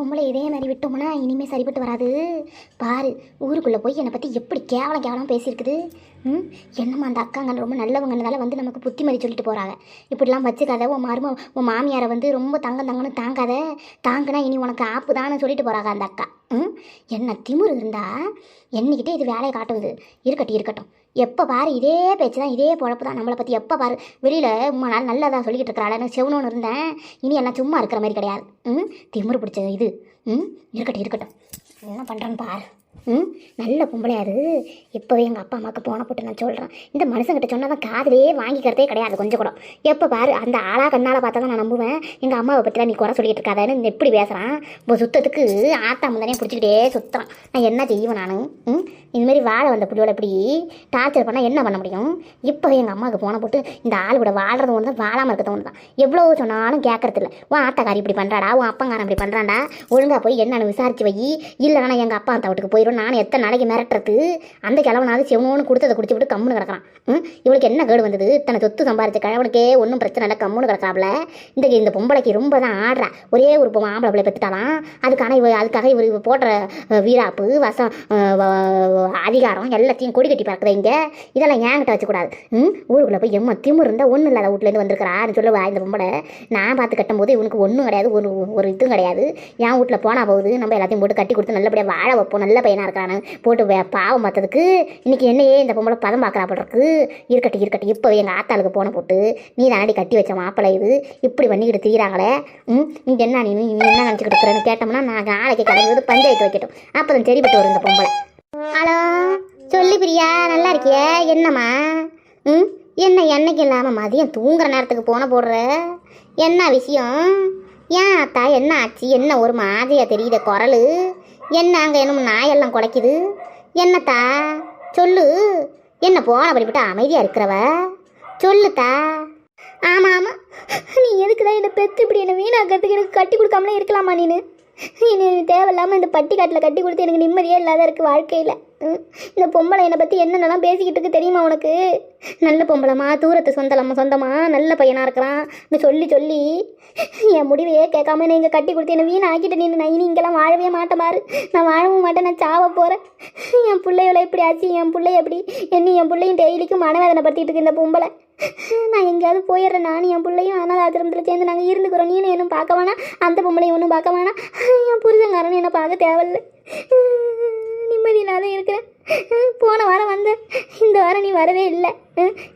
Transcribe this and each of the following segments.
உங்களை இதே மாதிரி விட்டோம்னா இனிமேல் சரிப்பட்டு வராது. பாரு, ஊருக்குள்ளே போய் என்னை பற்றி எப்படி கேவலம் கேவலம் பேசியிருக்குது. என்னம்மா அந்த அக்காங்க ரொம்ப நல்லவங்கனால வந்து நமக்கு புத்திமதி சொல்லிட்டு போகிறாங்க. இப்படிலாம் வச்சுக்காத, உன் மாமியாரை வந்து ரொம்ப தங்கன்னு தாங்காத. தாங்கினா இனி உனக்கு ஆப்பு தானே சொல்லிட்டு போகிறாங்க அந்த அக்கா. என்ன திமிரு இருந்தா என்னைக்கிட்டே இது வேலையை காட்டுவது. இருக்கட்டும். எப்போ பாரு இதே பேச்சு தான், இதே பொழப்பு தான். நம்மளை பற்றி எப்போ பாரு வெளியில் நாள் நல்லதாக சொல்லிக்கிட்டு இருக்கிறாள். எனக்கு செவனோன்னு இருந்தேன், இனி எல்லாம் சும்மா இருக்கிற மாதிரி கிடையாது. திமிரு பிடிச்ச இது. இருக்கட்டும். என்ன பண்ணுறேன்னு பாரு. நல்ல பொம்பளையாது. இப்போவே எங்கள் அப்பா அம்மாவுக்கு போன போட்டு நான் சொல்கிறேன். இந்த மனுஷங்கிட்ட சொன்னால் தான் காதலே வாங்கிக்கிறதே கிடையாது கொஞ்சம் கூட. எப்போ பாரு அந்த ஆளா கண்ணால் பார்த்தா தான் நான் நம்புவேன். எங்கள் அம்மாவை பற்றிலாம் நீ குறை சொல்லிட்டு இருக்காதான்னு எப்படி பேசுகிறான். இப்போ சுத்தத்துக்கு ஆத்தா முந்தானே பிடிச்சிக்கிட்டே சுற்றுறான். நான் என்ன செய்வேன் நான்? இதுமாரி வாழ வந்த புள்ளியோட இப்படி டார்ச்சர் பண்ணால் என்ன பண்ண முடியும்? இப்போவே எங்கள் அம்மாவுக்கு போன போட்டு இந்த ஆள் கூட வாழ்றது ஒன்று தான், வாழாமல் இருக்கிறது ஒன்று தான். எவ்வளோ சொன்னாலும் கேட்கறதில்ல. உன் ஆத்தாக்காரி இப்படி பண்ணுறாடா, உன் அப்பங்காரன் இப்படி பண்ணுறாண்டா, ஒழுங்காக போய் என்னன்னு விசாரிச்சு வை. இல்லைனா எங்கள் அப்பா அந்த வீட்டுக்கு போயிடும். நான் எத்தனை நாளைக்கு மிரட்டுறது? அந்த கிழவனாவது செவனோன்னு கொடுத்ததை குடிச்சு விட்டு கம்முன்னு கிடக்கிறான். இவளுக்கு என்ன கேடு வந்தது? தன்னை சொத்து சம்பாரிச்ச கிழவனுக்கே ஒன்றும் பிரச்சனை இல்லை, கம்முன்னு கிடக்கிறாப்புல. இந்த பொம்பளைக்கு ரொம்ப தான் ஆடுறா. ஒரே ஒரு ஆம்பளை பிள்ளை பெற்றுட்டாலாம். அதுக்காக இவர் போடுற வீராப்பு வசம் அதிகாரம் எல்லாத்தையும் கொடி கட்டி பார்க்குற இங்கே. இதெல்லாம் ஏங்கிட்ட வச்சுக்கூடாது. ஊருக்குள்ளே போய் எம்மா திமுரு இருந்தால் ஒன்றும் இல்லாத வீட்டிலேருந்து வந்திருக்கிறான்னு சொல்லுவா இந்த பொம்பளை. நான் பார்த்து கட்டும்போது இவனுக்கு ஒன்றும் கிடையாது, ஒரு இதுவும் கிடையாது. என் வீட்டில் போனால் போகுது, நம்ம எல்லாத்தையும் போட்டு கட்டி கொடுத்து நல்லபடியாக வாழ வைப்போம். நல்ல பையனாக இருக்கானு போட்டு பாவம் பார்த்ததுக்கு இன்றைக்கி என்னையே இந்த பொம்பளை பதம் பார்க்குறாப்பட்ருக்கு. இருக்கட்டும். இப்போ எங்கள் ஆத்தாளுக்கு போன போட்டு நீ தாண்டி கட்டி வச்ச மாப்பிள்ளை இது இப்படி பண்ணிக்கிட்டு தீராங்களே. நீ என்ன நினச்சிக்கிட்டு இருக்கிறேன்னு கேட்டோம்னா நான் நாளைக்கு கிளம்புறது பஞ்சாயத்து வைக்கட்டும். அப்போ தான் சரிப்பட்டு வரும் இந்த பொம்பளை. ஹலோ, சொல்லி பிரியா, நல்லா இருக்கிய? என்னம்மா? என்ன என்னைக்கு இல்லாமல் மதியம் தூங்குற நேரத்துக்கு போன போடுற? என்ன விஷயம்? ஏன் அத்தா, என்ன ஆச்சு? என்ன ஒரு மாதிரியா தெரியுத குரல்? என்ன அங்கே என்னமோ நாயெல்லாம் குலைக்குது? என்னத்தா சொல்லு. என்ன போன படிப்பட்டு அமைதியாக இருக்கிறவ? சொல்லுத்தா. ஆமாம், நீ எதுக்குதான் என்னை பெற்று இப்படி என்னை வீணாக்கிறதுக்கு எனக்கு கட்டி கொடுக்காமலே இருக்கலாமா? நீ தேவையில்லாமல் இந்த பட்டி காட்டில் கட்டி கொடுத்து எனக்கு நிம்மதியே இல்லாத இருக்குது வாழ்க்கையில். இந்த பொம்பளை என்னை பற்றி என்னென்னலாம் பேசிக்கிட்டு இருக்கு தெரியுமா உனக்கு? நல்ல பொம்பளைமா, தூரத்து சொந்தமா நல்ல பையனாக இருக்கிறான் சொல்லி என் முடிவையே கேட்காம என்னை இங்கே கட்டி கொடுத்து என்னை வீண் ஆக்கிட்டு நான் இனி இங்கெல்லாம் வாழவே மாட்டேன் பாரு. நான் வாழவும் மாட்டேன், நான் சாவ போகிறேன். என் பிள்ளையோட இப்படி ஆச்சு, என் பிள்ளை எப்படி என் பிள்ளையும் டெய்லிக்கும் மனவேதனை படுத்திட்டு இருக்கு இந்த பொம்பளை. நான் எங்கேயாவது போயிடுறேன். நானும் என் பிள்ளையும் அனாதாசிரமத்தில் சேர்ந்து நாங்கள் இருந்துக்கிறோம். நீனும் என்னும் பார்க்க வேணாம், அந்த பொம்பளையும் ஒன்றும் பார்க்க வேணாம். என் புருஷங்காரன் என்னை பார்க்க தேவையில்லை. நிம்மதியில்லாத இருக்கிறேன். போன வாரம் வந்தேன், இந்த வாரம் நீ வரவே இல்லை.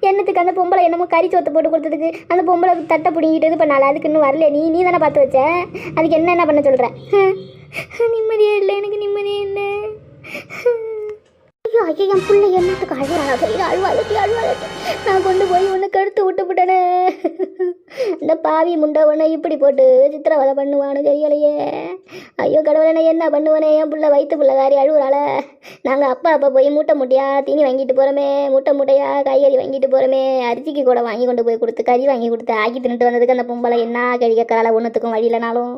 என்னத்துக்கு அந்த பொம்பளை என்னமோ கறி சோத்தை போட்டு கொடுத்ததுக்கு அந்த பொம்பளை தட்டை பிடிங்கிட்டு இது பண்ணால, அதுக்கு இன்னும் வரல. நீ தானே பார்த்து வச்ச, அதுக்கு என்ன பண்ண சொல்கிற? நிம்மதியே இல்லை, எனக்கு நிம்மதியே இல்லை. ஐயோ, என் பிள்ளை என்னத்துக்கு அழுவாதட்டி நான் கொண்டு போய் ஒன்று கடுத்து விட்டுவிட்டேனே. இந்த பாவி முண்டவனை இப்படி போட்டு சித்திரவதை பண்ணுவானு தெரியலையே. ஐயோ கடவுளை, நான் என்ன பண்ணுவேனே? என் பிள்ளை வயிற்று பிள்ளைக்காரி அழுவுறாள. நாங்கள் அப்பா போய் மூட்டையா தீனி வாங்கிட்டு போகிறோமே, மூட்டையா காய்கறி வாங்கிட்டு போகிறோமே, அரிசிக்கு கூட வாங்கி கொண்டு போய் கொடுத்து கறி வாங்கி கொடுத்து ஆக்கி தின்னுட்டு வந்ததுக்கு அந்த பொம்பளை என்ன கறி கேட்கறாள? ஒன்றுத்துக்கும் வழி இல்லைனாலும்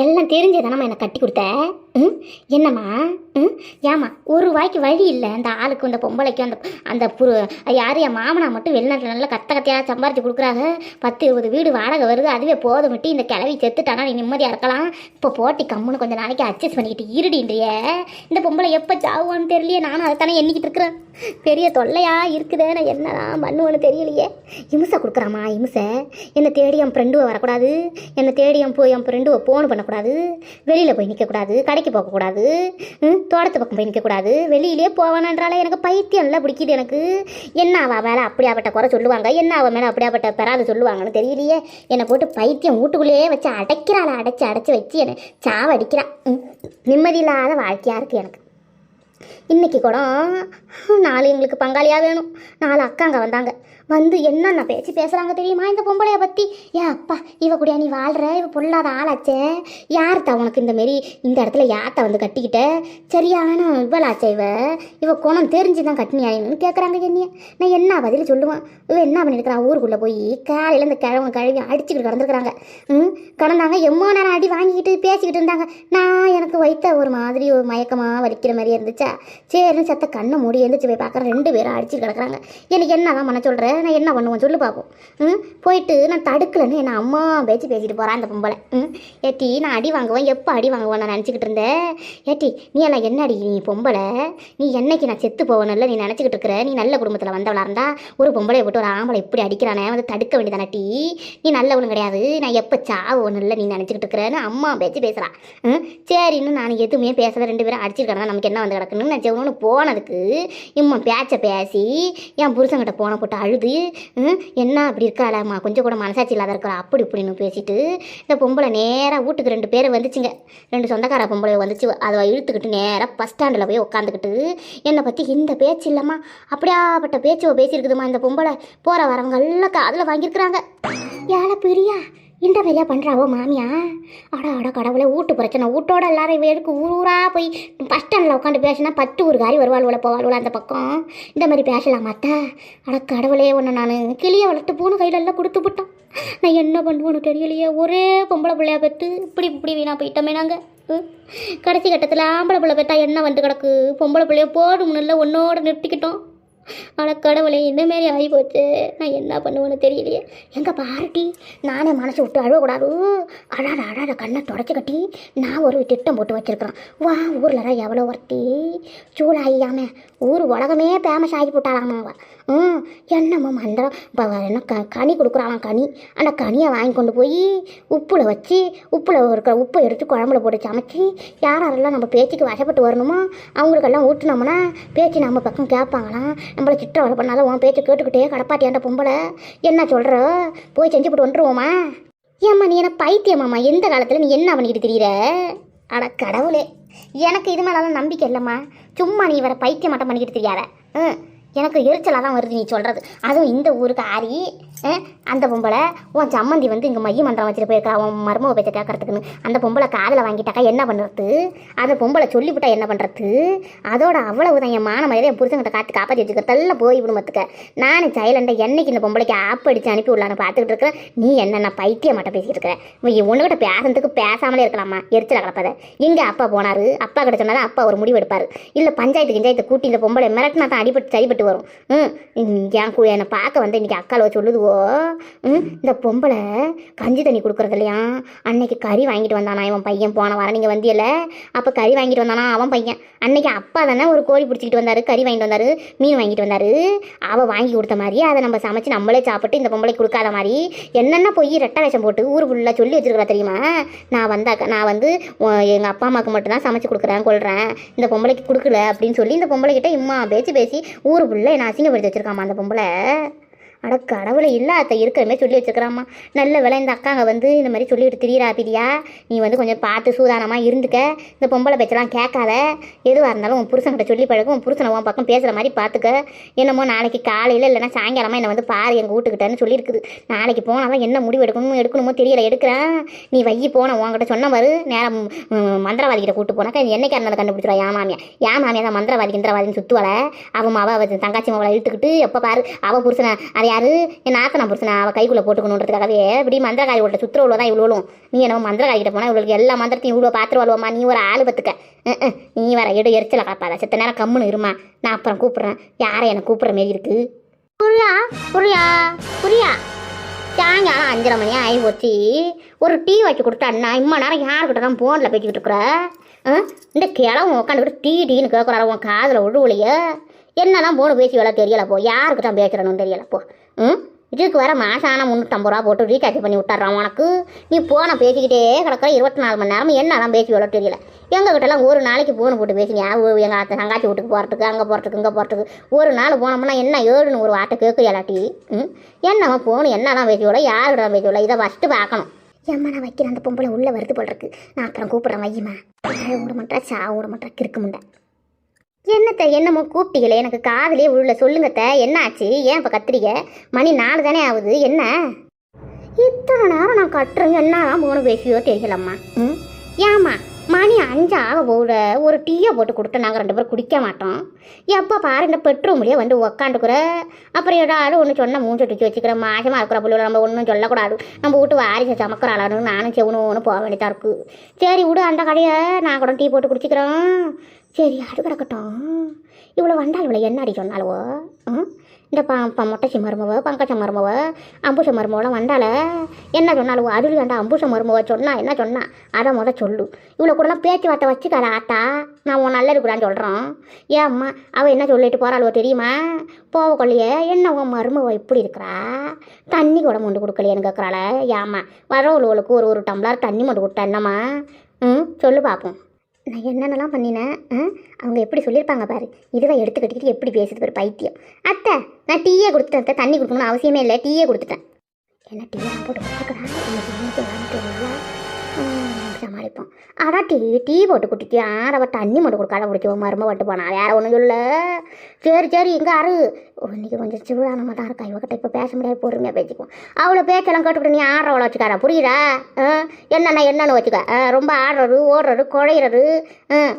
எல்லாம் தெரிஞ்சதானம்மா என்னை கட்டி கொடுத்த. என்னம்மா? ஏம்மா ஒரு வாய்க்கு வழி இல்லை அந்த ஆளுக்கும் அந்த பொம்பளைக்கும்? அந்த யார் என் மாமனா மட்டும் வெளிநாட்டில் நல்லா கத்தையாக சம்பாரிச்சு கொடுக்குறாங்க. 10-20 வீடு வாடகை வருது, அதுவே போதும் விட்டு இந்த கிளவி செத்துட்டானா நீ நிம்மதியாக இருக்கலாம். இப்போ போட்டி கம்முன்னு கொஞ்சம் நாளைக்கு அட்ஜஸ்ட் பண்ணிக்கிட்டு இருடின்றிய. இந்த பொம்பளை எப்போ சாவுவான்னு தெரியலையே. நானும் அதை தானே எண்ணிக்கிட்டு இருக்கிறேன். பெரிய தொல்லையா இருக்குதே, நான் என்னதான் பண்ணுவேன்னு தெரியலையே. இம்சை கொடுக்குறாம்மா, இம்சை. என்னை தேடி என் ஃப்ரெண்டுவை வரக்கூடாது, என்னை தேடி என் ஃப்ரெண்டுவை ஃபோன் பண்ணக்கூடாது, வெளியில் போய் நிற்கக்கூடாது, கடைக்கு போகக்கூடாது, தோட்டத்து பக்கம் போய் நிற்கக்கூடாது, வெளியிலே போவானான்றால எனக்கு பைத்தியம் நல்லா பிடிக்குது. எனக்கு என்ன அவள் மேலே அப்படியாப்பட்ட குறை சொல்லுவாங்க, என்ன அவள் மேலே அப்படியாப்பட்ட பெறாது சொல்லுவாங்கன்னு தெரியலையே. என்னை போட்டு பைத்தியம் வீட்டுக்குள்ளேயே வச்சு அடைக்கிறாள். அடைச்சி வச்சு என்னை சாவடிக்கிறான். நிம்மதியில்லாத வாழ்க்கையாக இருக்குது எனக்கு. இன்றைக்கி கூட 4 எங்களுக்கு பங்காளியாக வேணும். 4 அக்காங்க வந்தாங்க. வந்து என்னென்ன பேசுகிறாங்க தெரியுமா இந்த பொம்பளையை பற்றி? ஏன் அப்பா, இவ கூடியா நீ வாழ்கிற, இவ பொல்லாத ஆளாச்சே, யார்த்தா உனக்கு இந்தமாரி இந்த இடத்துல யார்த்தா வந்து கட்டிக்கிட்ட, சரியான இவளாச்சே, இவ குணம் தெரிஞ்சு தான் கட்டினியாயின்னு கேட்குறாங்க என்னைய. நான் என்ன பதில் சொல்லுவேன்? இவ என்ன பண்ணியிருக்கிறான்? ஊருக்குள்ளே போய் காலையில் இந்த கழுவி அடிச்சுக்கிட்டு கிடந்துருக்குறாங்க. கடந்தாங்க எம்மோ நேரம் அடி வாங்கிக்கிட்டு பேசிக்கிட்டு இருந்தாங்க. நான் எனக்கு வைத்த ஒரு மாதிரி ஒரு மயக்கமாக வலிக்கிற மாதிரியே இருந்துச்சா, சரின்னு செத்த கண்ணை மூடி எழுந்திரிச்சு போய் பார்க்குறேன். 2 பேரும் அடிச்சுட்டு கிடக்குறாங்க. எனக்கு என்ன தான் பண்ண சொல்கிற? நான் என்ன பண்ணுவேன் சொல்லு பார்ப்போம். போயிட்டு நான் தடுக்கலன்னு என்ன அம்மா பேசிட்டு போகிறான் அந்த பொம்பளை. ஏட்டி நான் அடி வாங்குவேன், எப்போ அடி வாங்குவேன் நான் நினச்சிக்கிட்டு இருந்தேன். ஏட்டி நீ எல்லாம் என்ன அடி நீ பொம்பளை, நீ என்னைக்கு நான் செத்து போவேன்ல நீ நினச்சிக்கிட்டு இருக்கிற. நீ நல்ல குடும்பத்தில் வந்தவளா இருந்தா ஒரு பொம்பளை போட்டு ஒரு ஆம்பளை இப்படி அடிக்கிறானே வந்து தடுக்க வேண்டியதானே டி. நீ நல்லவளும் கிடையாது, நான் எப்போ சாவோன்னுல நீ நினச்சிக்கிட்டு இருக்கிறேன்னு அம்மா பேசுகிறான். சரின்னு நான் எதுவுமே பேசலை, 2 பேரும் அடிச்சிருக்காங்க, நமக்கு என்ன வந்து கிடக்குன்னு நான் செவனு போனதுக்கு இம்மா பேசி என் புருஷங்கிட்ட போன போட்டு அழுது என்ன அப்படி இருக்காளம்மா கொஞ்சம் கூட மனசாட்சி இல்லாத இருக்கிற அப்படி இப்படின்னு பேசிட்டு இந்த பொம்பளை நேராக வீட்டுக்கு 2 பேர் வந்துச்சுங்க. 2 சொந்தக்கார பொம்பளை வந்துச்சு. அதை இழுத்துக்கிட்டு நேராக பஸ் ஸ்டாண்டில் போய் உட்காந்துக்கிட்டு என்னை பற்றி இந்த பேச்சு இல்லைம்மா அப்படியாப்பட்ட பேச்சு பேசியிருக்குதுமா இந்த பொம்பளை. போகிற வரவங்க எல்லாம் காதில் வாங்கியிருக்கிறாங்க. ஏழை பிரியா இந்த மாதிரியா பண்ணுறாவோ மாமியா, அட கடவுளை வீட்டு பிரச்சனை வீட்டோட எல்லாரும் வேருக்கு ஊராக போய் பஸ் ஸ்டாண்டில் உட்காந்து பேசினா 10 ஊருக்காரி வருவாள்வோல போவாள்வோல அந்த பக்கம். இந்த மாதிரி பேசலாமாத்தா? அட கடவுளே ஒன்று நான் கிளியை வளர்த்து போன கையிலெல்லாம் கொடுத்து விட்டோம். நான் என்ன பண்ணுவோன்னு தெரியலையே, ஒரே பொம்பளை பிள்ளையா பெற்று இப்படி வீணாக போயிட்டோமே நாங்கள். கடைசி கட்டத்தில் ஆம்பளை பிள்ளை பெற்றா என்ன வந்து கிடக்கு, பொம்பளை பிள்ளைய போடும்னு இல்லை ஒன்னோட நிறுத்திக்கிட்டோம். ஆனால் கடவுளே இந்தமாரி ஆகி போச்சு, நான் என்ன பண்ணுவேன்னு தெரியலையே. எங்கே பாருட்டி நானே மனசு விட்டு அழுவக்கூடாது, அழாத கண்ணை தொடச்சி கட்டி நான் ஒரு திட்டம் போட்டு வச்சுருக்கிறேன். வா ஊரில் எவ்வளோ ஒருத்தி சூழாயாம ஊர் உலகமே ஃபேமஸ் ஆகி போட்டாலாமாவா. என்னம்மா மந்திரம் என்ன கனி கொடுக்குறாளாம் கனி. அந்த கனியை வாங்கி கொண்டு போய் உப்பில் வச்சு இருக்கிற உப்பை எடுத்து குழம்புல போட்டு சமைச்சி யாரெல்லாம் நம்ம பேச்சுக்கு வசப்பட்டு வரணுமோ அவங்களுக்கெல்லாம் ஊட்டினோம்னா பேச்சு நம்ம பக்கம் கேட்பாங்களாம். நம்மளை சித்திரவதை பண்ணாலும் உன் பேச்சு கேட்டுக்கிட்டே கடப்பாட்டியாண்ட பொம்பளை என்ன சொல்கிற, போய் செஞ்சுப்பட்டு வந்துடுவோமா? ஏம்மா நீ என்ன பைத்தியமாம்மா, எந்த காலத்தில் நீ என்ன பண்ணிக்கிட்டு தெரியுற? அட கடவுளே, எனக்கு இது மேலாம் நம்பிக்கை இல்லைம்மா. சும்மா நீ வர பைத்தியம் மட்டும் பண்ணிக்கிட்டு தெரியாத. எனக்கு எரிச்சலாக தான் வருது நீ சொல்கிறது. அதுவும் இந்த ஊருக்கு ஆரி அந்த பொம்பளை உன் சம்மந்தி வந்து இங்கே மைய மந்திரம் வச்சுட்டு போயிருக்கா உன் மருமக பேச்சை கேட்கறதுக்குன்னு. அந்த பொம்பளை காதில் வாங்கிட்டாக்கா என்ன பண்ணுறது? அந்த பொம்பளை சொல்லிவிட்டா என்ன பண்ணுறது? அதோட அவ்வளவுதான் என் மான மரியாதை என் புருஷங்கிட்ட காப்பாற்றி வச்சுக்கிறதெல்லாம் போய் விடுமத்துக்க. நானும் சைலண்டாக என்னைக்கு இந்த பொம்பளைக்கு ஆப் அடித்து அனுப்பி விடலான்னு பார்த்துக்கிட்டு இருக்கிறேன். நீ என்னென்ன பைத்தியம் மட்டும் பேசிக்கிட்டு இருக்கிறேன். ஒன்றுகிட்ட பேசுறதுக்கு பேசாமலே இருக்கலாமா? எரிச்சலாக கிடப்பதை. இங்கே அப்பா போனார், அப்பா கிட்ட சொன்னாதான் அப்பா ஒரு முடிவு எடுப்பார். இல்லை பஞ்சாயத்து கூட்டி இந்த பொம்பளை மிரட்டினா தான் அடிபட்டு சரிபட்டு வரும். என்னை பார்க்க வந்து இன்னைக்கு அக்கால சொல்லுதுவோ, இந்த பொம்பளை கஞ்சி தண்ணி கொடுக்குறது இல்லையா, அன்னைக்கு கறி வாங்கிட்டு வந்தானா இவன் பையன். போன வாரம் நீங்கள் வந்தியல அப்போ கறி வாங்கிட்டு வந்தானா அவன் பையன். அன்னைக்கு அப்பா தானே ஒரு கோழி பிடிச்சிக்கிட்டு வந்தார், கறி வாங்கிட்டு வந்தார், மீன் வாங்கிட்டு வந்தார். அவள் வாங்கி கொடுத்த மாதிரி அதை நம்ம சமைச்சு நம்மளே சாப்பிட்டு இந்த பொம்பளைக்கு கொடுக்காத மாதிரி என்னென்ன போய் ரெட்டை வேஷம் போட்டு ஊர் ஃபுல்லாக சொல்லி வச்சுருக்கிறா தெரியுமா? நான் வந்து எங்கள் அப்பா அம்மாவுக்கு மட்டும்தான் சமைச்சு கொடுக்குறேன் கொள்கிறேன், இந்த பொம்பளைக்கு கொடுக்கல அப்படின்னு சொல்லி இந்த பொம்பளைக்கிட்ட இம்மா பேசி ஊர் ஃபுல்லாக என்ன அசிங்கப்படுத்தி வச்சுருக்காமா அந்த பொம்பளை. அட கடவுளை இல்லாத இருக்கிறமே சொல்லி வச்சுக்கிறாம்மா. நல்ல வேலை இந்த அக்காங்க வந்து இந்த மாதிரி சொல்லிட்டு திரியிறா பிரியா, நீ வந்து கொஞ்சம் பார்த்து சூதானமாக இருந்துக்க, இந்த பொம்பளை பேச்செல்லாம் கேட்காத, எதுவாக இருந்தாலும் உன் புருஷன்கிட்ட சொல்லி பழகும், உன் புருஷனை உன் பக்கம் பேசுகிற மாதிரி பார்த்துக்க. என்னமோ நாளைக்கு காலையில் இல்லைனா சாயங்காலமாக என்னை வந்து பாரு எங்கள் வீட்டுக்கிட்டன்னு சொல்லியிருக்குது. நாளைக்கு போனாலும் என்ன முடிவு எடுக்கணுமோ தெரியலை, எடுக்கிறேன். நீ வையி போன உங்ககிட்ட சொன்ன மாதிரி நேரம் மந்திரவாதிகிட்ட கூப்பிட்டு போனாக்கா என்னைக்கு இருந்தாலும் கண்டுபிடிச்சிடுவா. ஏன் மாமியா தான் மந்திரவாதி கிந்திரவாதின்னு சுற்றுவலை. அவள் தங்காச்சி மாவளை இழுத்துக்கிட்டு எப்போ பாரு அவள் புருஷனை அதை யாரு என் நாத்தனா புருஷனை அவள் கைக்குள்ளே போட்டுக்கணுன்றதுக்காகவே இப்படி மந்திரக்காரி விட்ட சுற்றுல தான் இவ்வளோவும். நீ என்ன மந்திரக்காரிக்கிட்ட போனால் இவளுக்கு எல்லா மந்திரத்தையும் இவ்வளோ பார்த்துருவாளுவாம்மா. நீ ஒரு ஆள் பத்துக்க. நீ வர எரிச்சலை காப்பாதா, செத்த நேரம் கம்முன்னு இருமா, நான் அப்புறம் கூப்பிட்றேன். யாரை என்னை கூப்பிட்ற மாரி இருக்கு? புரியா சாயங்காலம் 5:30 மணி ஆகி போச்சு. ஒரு டீ வச்சு கொடுத்தாண்ணா இம்மா நேரம் யாருக்கிட்ட தான் ஃபோனில் பேசிக்கிட்டு இருக்கிற? இந்த கிழவன் உட்காந்துக்கிட்டு டீன்னு கேட்குறாரு உன் காதில் விழுவலையே. என்னதான் போன பேசி வேலை தெரியலை போ, யாருக்கு தான் பேசுகிறனும் தெரியலை போ. இதுக்கு வர மாசான 350 ரூபா போட்டு ரீசார்ஜ் பண்ணி விட்டுறான் உனக்கு. நீ போன பேசிக்கிட்டே கிடக்கிற 24 மணி நேரம் என்னதான் பேசி வேலை தெரியல. எங்ககிட்டலாம் ஒரு நாளைக்கு ஃபோன் போட்டு பேசினியா? எங்கள் தங்காச்சி வீட்டுக்கு போகிறதுக்கு அங்கே போகிறதுக்கு இங்கே போகிறதுக்கு ஒரு நாள் போனோம்னா என்ன ஏழுன்னு ஒரு வார்த்தை கேட்குறியாட்டி? என்னம்மா போகணும் என்னதான் பேசி விட யாருக்கிட்ட தான் பேசி விட? இதை ஃபஸ்ட்டு பார்க்கணும். ஏம்மா நான் வைக்கிறேன், அந்த பொம்பளை உள்ளே வருது போல் இருக்கு, நான் அப்புறம் கூப்பிட்றேன். வையுமா விட மாட்டேன், விட மாட்டேன், கிறுக்க முண்டை. என்னமோ கூப்பிட்டீங்களே, எனக்கு காதலே உள்ள சொல்லுங்கத்த, என்ன ஆச்சு? ஏன் இப்போ கத்துறீங்க? மணி 4 தானே ஆகுது, என்ன இத்தனை நேரம் நான் கட்டுறேன்? என்னதான் போன பேசியோ தெரியலம்மா. ஏம்மா மணி 5 ஆக போட ஒரு டீயை போட்டு கொடுத்தா நாங்கள் 2 பேரும் குடிக்க மாட்டோம். எப்போ பாரு இந்த பெட்ரூம்லேயே வந்து உக்காண்டுக்குற, அப்புறம் ஏதாவது ஒன்று சொன்னால் மூஞ்சி டிச்சு வச்சுக்கிறேன். மாசமாக இருக்கிற பிள்ளை நம்ம ஒன்றும் சொல்லக்கூடாது, நம்ம வீட்டு வாரிசை சமக்கிறாளான்னு நானும் செவனுன்னு போக வேண்டியதாக இருக்குது. சரி விடு, அந்த கடையை நான் கூட டீ போட்டு குடிச்சிக்கிறேன். சரி அது கிடக்கட்டும். இவ்வளோ வந்தால் இவ்வளோ என்ன அடி சொன்னாலுவோ? இந்த மொட்டச்சி மருமவ பங்கச்ச மருமவ அம்புச மருமவெல்லாம் வந்தால என்ன சொன்னாலும் அதில் வேண்டா அம்புச மருமவ சொன்னா என்ன சொன்னா அதை சொல்லு. இவ்வளோ கூடலாம் பேச்சுவார்த்தை வச்சுக்காத ஆத்தா, நான் உன் நல்லது கூடான்னு சொல்கிறோன். ஏன் அம்மா அவள் என்ன சொல்லிட்டு போகிறாளோ தெரியுமா? போவ கொள்ளையே என்ன உன் மருமவ இப்படி இருக்கிறா, தண்ணி கூட மொண்டு கொடுக்கலையேன்னு கேட்குறாள. ஏம்மா வரவளுக்கு ஒரு டம்ளர் தண்ணி மொண்டு கொடுத்தா என்னம்மா? சொல்லு பார்ப்போம். நான் என்னென்னலாம் பண்ணினேன், அவங்க எப்படி சொல்லியிருப்பாங்க பாரு. இதுவை எடுத்துக்கிட்டு எப்படி பேசுது பாரு பைத்தியம். அத்தை நான் டீயே கொடுத்துட்டேன் அத்தை, தண்ணி கொடுக்கணும்னு அவசியமே இல்லை, டீயே கொடுத்துட்டேன். என்ன டீயை போட்டு கொடுத்துக்கிறேன் சமாளிப்போம். அதான் டீ போட்டு குட்டிக்கு அவள் தண்ணி மட்டும் கொடுக்காத பிடிச்சோம் மருமை வட்டு போனா வேற ஒன்றும் சொல்ல. சரி இங்கே ஆறு இன்னைக்கு கொஞ்சம் சிவதானமாக தான் இருக்கா இவகிட்ட, இப்போ பேச முடியாது, பொறுமையாக பேசிக்குவோம். அவ்வளோ பேச்செல்லாம் கேட்டுக்கிட்டு நீ ஆடுறவளை வச்சுக்காரா, புரியுதா? என்னென்னு வச்சுக்க. ரொம்ப ஆடுறது ஓடுறது குழையிறது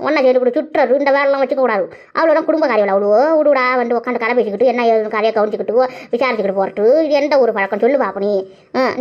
ஒன்றா செய்து கூட சுட்டுறது இந்த வேலைலாம் வச்சுக்க கூடாது. அவ்வளோதான் குடும்ப காரியங்கள். அவ்வளோ விடுடா வந்து உட்காந்து கதை பேசிக்கிட்டு என்ன கதையை கவனிச்சிக்கிட்டு விசாரிச்சுக்கிட்டு போகிறது இது எந்த ஒரு பழக்கம் சொல்லு பாப்ப.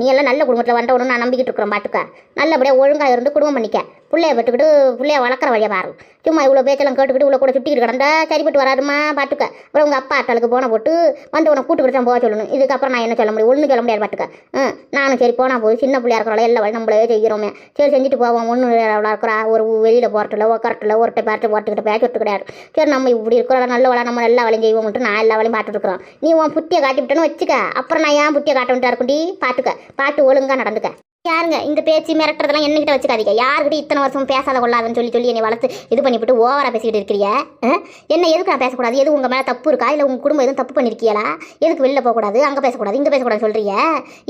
நீ எல்லாம் நல்ல குடும்பத்தில் வந்தவனு நான் நம்பிக்கிட்டு இருக்கிறேன் பார்த்துக்க. நல்லபடியாக ஒழுங்காக இருந்து குடும்பம் பண்ணிக்க, பிள்ளைய பெற்றுக்கிட்டு பிள்ளைய வளர்க்குற வழியை பாரு. சும்மா இவ்வளோ பேச்செல்லாம் கேட்டுக்கிட்டு இவ்வளோ கூட சுட்டிக்கிட்டு கிடந்தா சரிப்பட்டு வராதுமா பார்த்துக்க. அப்புறம் உங்கள் அப்பா அட்டாளுக்கு போன போட்டு வந்து உனக்கு கூட்டுக்கிட்டு தான் போக சொல்லணும். இதுக்கப்புறம் நான் என்ன சொல்ல முடியும், ஒன்றும் சொல்ல முடியாது பார்த்துக்க. நானும் சரி போனால் போது சின்ன பிள்ளையா இருக்கிறவள எல்லா வழி நம்மளே செய்கிறோமே, சரி செஞ்சுட்டு போவோம். ஒன்றும் இருக்கிறா ஒரு வெளியில் போகிறதில்ல உட்காரட்டில்ல ஒருட்டை பார்த்து போட்டுக்கிட்ட பேச்சுட்டு கிடையாது. சரி நம்ம இப்படி இருக்கிற நல்ல வள நம்ம எல்லா வேலையும் செய்வோம்ட்டு நான் எல்லா வேலையும் பார்த்துட்டு இருக்கிறோம். நீ உன் புத்தியை காட்டி விட்டேன்னு வச்சுக்க. அப்புறம் நான் ஏன் புத்தியை காட்ட வேண்டியா இருக்குண்டி பார்த்துக்க, பார்த்து ஒழுங்காக நடந்துக்க. யாருங்க இந்த பேச்சு மிரட்டுறதெல்லாம் என்னகிட்ட வச்சுக்காதீங்க. யாருக்கிட்ட இத்தனை வருஷம் பேசாத கொள்ளாதுன்னு சொல்லி என்னை வளர்த்து இது பண்ணிவிட்டு ஓவராக பேசிக்கிட்டு இருக்கிறீங்க. என்ன எதுக்கு நான் பேசக்கூடாது, எது உங்கள் மேலே தப்பு இருக்கா, இல்லை உங்கள் குடும்பம் எதுவும் தப்பு பண்ணியிருக்கீங்களா, எதுக்கு வெளில போகக்கூடாது அங்கே பேசக்கூடாது இங்கே பேசக்கூடாதுன்னு சொல்கிறீங்க.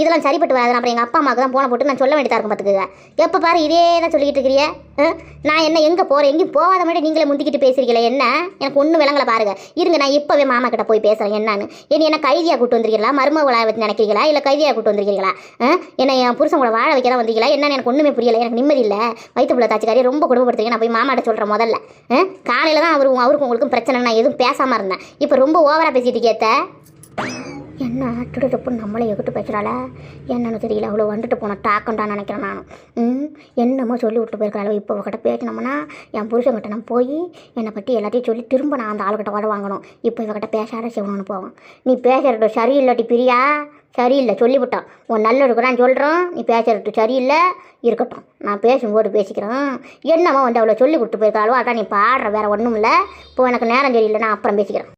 இதெல்லாம் சரிப்பட்டு வராது. அப்புறம் எங்கள் அப்பா அம்மாவுக்கு தான் போன போட்டு நான் சொல்ல வேண்டியதாக இருக்கும் பார்த்துக்குங்க. எப்போ பாரு இதே தான் சொல்லிக்கிட்டு இருக்கிறீங்க. நான் என்ன எங்கே போகிறேன் எங்கேயும் போகாத மாதிரி நீங்களே முந்திக்கிட்டு பேசுகிறீங்களே என்ன, எனக்கு ஒன்றும் விளங்கலை பாருங்க. இருங்க நான் இப்போவே மாமா கிட்ட போய் பேசுகிறேன் என்னன்னு. என்ன கைதியாக கூட்டு வந்துருக்கீங்களா, மருமகளை வச்சு நினைக்கிறீங்களா, இல்லை கைதியாக கூட்டு வந்துருக்கீங்களா, என்ன என் புருஷன் கூட வாழ வைக்க வந்தீங்களா என்னன்னு எனக்கு ஒன்றுமே புரியலை. எனக்கு நிம்மதி இல்லை, வயிற்றுப்புள்ள தாச்சிக்காரி ரொம்ப குடும்பப்படுத்துறீங்க. நான் போய் மாமாட்ட சொல்கிறேன் முதல்ல. காலையில் தான் அவருக்கும் உங்களுக்கும் பிரச்சனை, நான் எதுவும் பேசாமல் இருந்தேன். இப்போ ரொம்ப ஓவராக பேசிட்டு கேத்த என்ன துடுப்பு நம்மளே எகிட்டு பேசுகிறாள என்னன்னு தெரியல. அவ்வளோ வந்துட்டு போனோம் டாக்கண்டான்னு நினைக்கிறேன் நான். என்னமோ சொல்லி விட்டு போயிருக்காளோ. இப்போ அவகிட்ட பேசினோம்னா என் புருஷங்கிட்ட நான் போய் என்னை பற்றி எல்லாத்தையும் சொல்லி திரும்ப நான் அந்த ஆளுக்கிட்ட வர வாங்கணும். இப்போ இவகிட்ட பேசாத சிவனு போவோம். நீ பேசுறது சரியில்லாட்டி பிரியா, சரியில்லை சொல்லிவிட்டான். உன் நல்லதுக்கு நான் சொல்கிறேன், நீ பேசுறது சரியில்லை இருக்கட்டும், நான் பேசும்போது பேசிக்கிறேன். என்னம்மா வந்து அவ்வளோ சொல்லி கொடுத்து போயிருக்காளோ அதான் நீ பாடுற, வேறு ஒன்றும் இல்லை. இப்போ எனக்கு நேரம் சரியில்லை, நான் அப்புறம் பேசிக்கிறேன்.